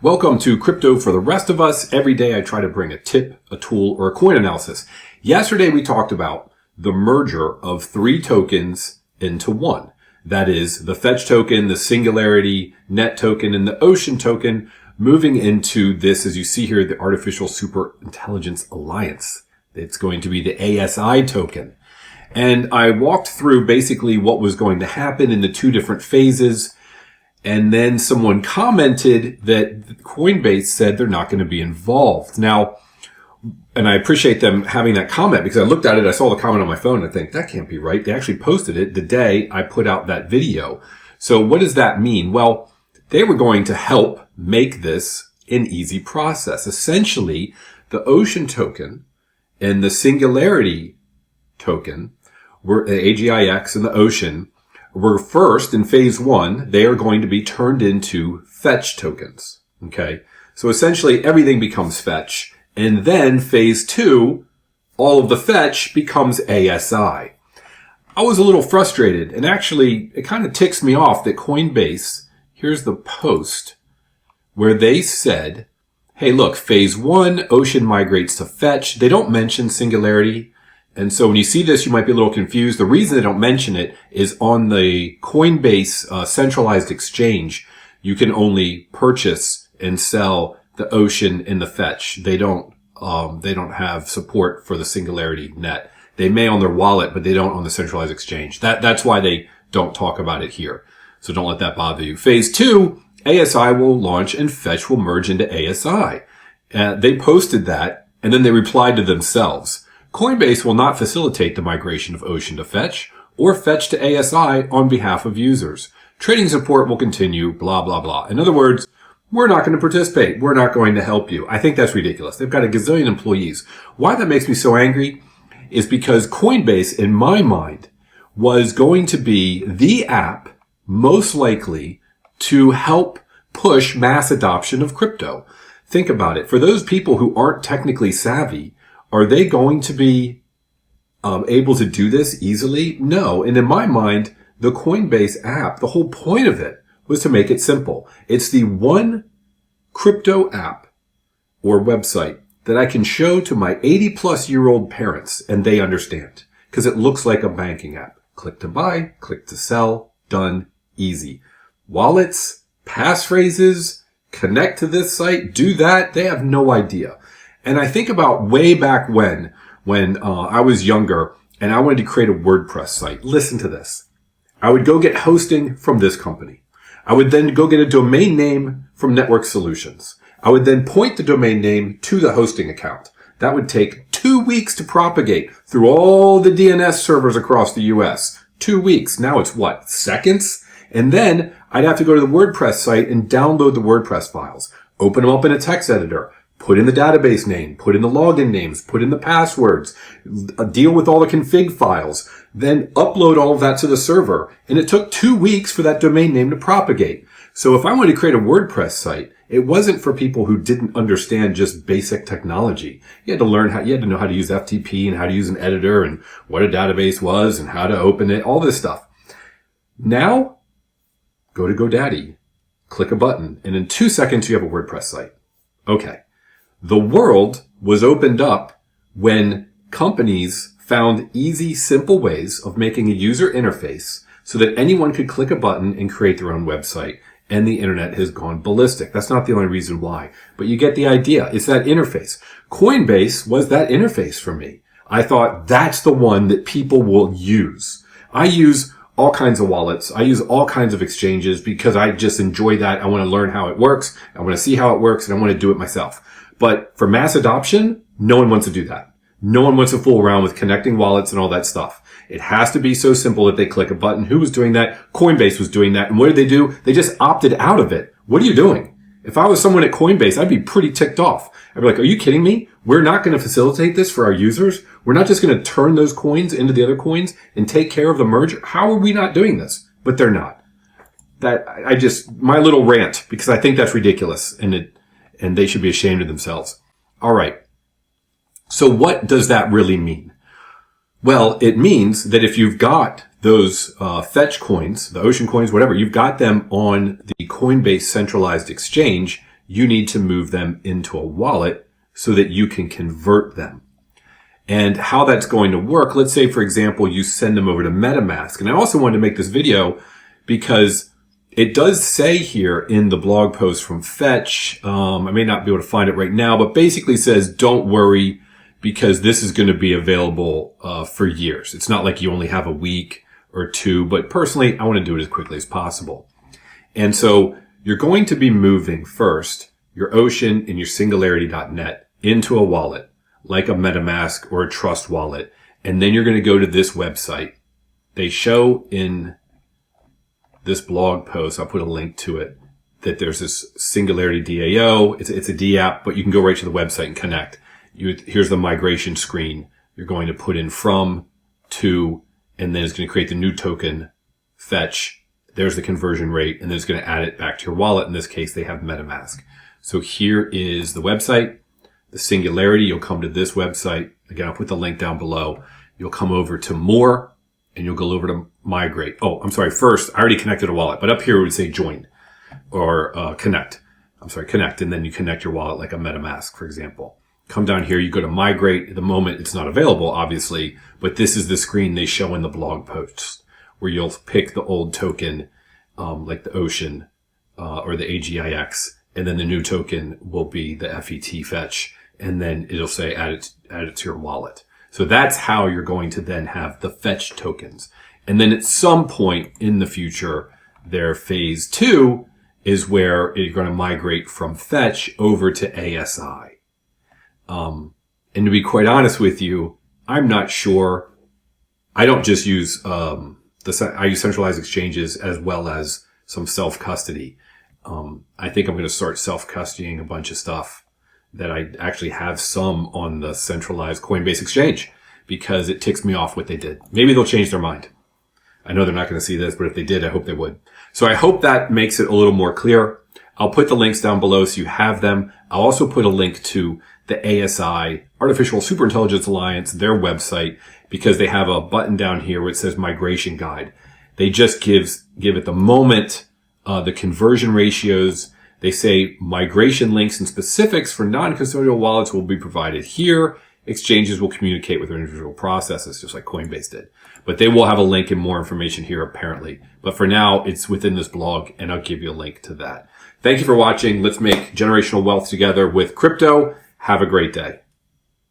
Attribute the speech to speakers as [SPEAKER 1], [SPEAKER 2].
[SPEAKER 1] Welcome to Crypto for the Rest of Us. Every day I try to bring a tip, a tool, or a coin analysis. Yesterday we talked about the merger of three tokens into one. That is the Fetch token, the Singularity Net token, and the Ocean token moving into this, as you see here, the Artificial Super Intelligence Alliance. It's going to be the ASI token. And I walked through basically what was going to happen in the two different phases. And then someone commented that Coinbase said they're not going to be involved. Now, and I appreciate them having that comment because I looked at it, I saw the comment on my phone, and I think that can't be right. They actually posted it the day I put out that video. So what does that mean? Well, they were going to help make this an easy process. Essentially, the Ocean token and the Singularity token were AGIX and the Ocean were first in phase one. They are going to be turned into Fetch tokens. Okay. So essentially everything becomes Fetch. And then phase two, all of the Fetch becomes ASI. I was a little frustrated, and actually it kind of ticks me off that Coinbase, here's the post where they said, hey, look, phase one, Ocean migrates to Fetch. They don't mention Singularity. And so when you see this, you might be a little confused. The reason they don't mention it is on the Coinbase centralized exchange, you can only purchase and sell the Ocean and the Fetch. They don't have support for the Singularity Net. They may on their wallet, but they don't on the centralized exchange. That's why they don't talk about it here. So don't let that bother you. Phase two, ASI will launch and Fetch will merge into ASI. They posted that and then they replied to themselves. Coinbase will not facilitate the migration of Ocean to Fetch or Fetch to ASI on behalf of users. Trading support will continue, blah, blah, blah. In other words, we're not going to participate. We're not going to help you. I think that's ridiculous. They've got a gazillion employees. Why that makes me so angry is because Coinbase, in my mind, was going to be the app most likely to help push mass adoption of crypto. Think about it. For those people who aren't technically savvy, are they going to be able to do this easily? No. And in my mind, the Coinbase app, the whole point of it was to make it simple. It's the one crypto app or website that I can show to my 80-plus-year-old parents and they understand because it looks like a banking app. Click to buy, click to sell, done, easy. Wallets, passphrases, connect to this site, do that. They have no idea. And I think about way back when I was younger and I wanted to create a WordPress site. Listen to this. I would go get hosting from this company. I would then go get a domain name from Network Solutions. I would then point the domain name to the hosting account. That would take 2 weeks to propagate through all the DNS servers across the US. 2 weeks. Now it's what? Seconds? And then I'd have to go to the WordPress site and download the WordPress files, open them up in a text editor, put in the database name, put in the login names, put in the passwords, deal with all the config files, then upload all of that to the server. And it took 2 weeks for that domain name to propagate. So if I wanted to create a WordPress site, it wasn't for people who didn't understand just basic technology. You had to know how to use FTP and how to use an editor and what a database was and how to open it, all this stuff. Now, go to GoDaddy, click a button, and in 2 seconds you have a WordPress site. Okay. The world was opened up when companies found easy, simple ways of making a user interface so that anyone could click a button and create their own website. And the internet has gone ballistic. That's not the only reason why, but you get the idea. It's that interface. Coinbase was that interface for me. I thought that's the one that people will use. I use all kinds of wallets. I use all kinds of exchanges because I just enjoy that. I want to learn how it works. I want to see how it works and I want to do it myself. But for mass adoption, no one wants to do that. No one wants to fool around with connecting wallets and all that stuff. It has to be so simple that they click a button. Who was doing that? Coinbase was doing that. And what did they do? They just opted out of it. What are you doing? If I was someone at Coinbase, I'd be pretty ticked off. I'd be like, are you kidding me? We're not going to facilitate this for our users. We're not just going to turn those coins into the other coins and take care of the merger. How are we not doing this? But they're not. My little rant, because I think that's ridiculous and they should be ashamed of themselves. All right. So what does that really mean? Well, it means that if you've got those Fetch coins, the Ocean coins, whatever, you've got them on the Coinbase centralized exchange, you need to move them into a wallet so that you can convert them. And how that's going to work, let's say, for example, you send them over to MetaMask. And I also wanted to make this video because it does say here in the blog post from Fetch, I may not be able to find it right now, but basically says, don't worry, because this is going to be available for years. It's not like you only have a week or two, but personally, I want to do it as quickly as possible. And so you're going to be moving first your Ocean and your Singularity.net into a wallet, like a MetaMask or a Trust wallet. And then you're going to go to this website. They show in this blog post, I'll put a link to it, that there's this Singularity DAO. It's a D app, but you can go right to the website and connect. Here's the migration screen. You're going to put in from, to, and then it's going to create the new token, Fetch. There's the conversion rate, and then it's going to add it back to your wallet. In this case, they have MetaMask. So here is the website, the Singularity. You'll come to this website. Again, I'll put the link down below. You'll come over to more, and you'll go over to migrate. Oh, I'm sorry. First, I already connected a wallet, but up here it would say join or connect. Connect, and then you connect your wallet like a MetaMask, for example. Come down here, you go to migrate. At the moment, it's not available, obviously, but this is the screen they show in the blog post where you'll pick the old token, like the Ocean, or the AGIX, and then the new token will be the FET Fetch, and then it'll say add it to your wallet. So that's how you're going to then have the Fetch tokens. And then at some point in the future, their phase 2 is where you're going to migrate from Fetch over to ASI. And to be quite honest with you, I'm not sure. I don't just use, I use centralized exchanges as well as some self-custody. I think I'm going to start self-custodying a bunch of stuff that I actually have some on the centralized Coinbase exchange because it ticks me off what they did. Maybe they'll change their mind. I know they're not going to see this, but if they did, I hope they would. So I hope that makes it a little more clear. I'll put the links down below so you have them. I'll also put a link to the ASI, Artificial Superintelligence Alliance, their website, because they have a button down here where it says migration guide. They just give at the moment the conversion ratios. They say migration links and specifics for non-custodial wallets will be provided here. Exchanges will communicate with their individual processes, just like Coinbase did. But they will have a link and more information here, apparently. But for now, it's within this blog, and I'll give you a link to that. Thank you for watching. Let's make generational wealth together with crypto. Have a great day.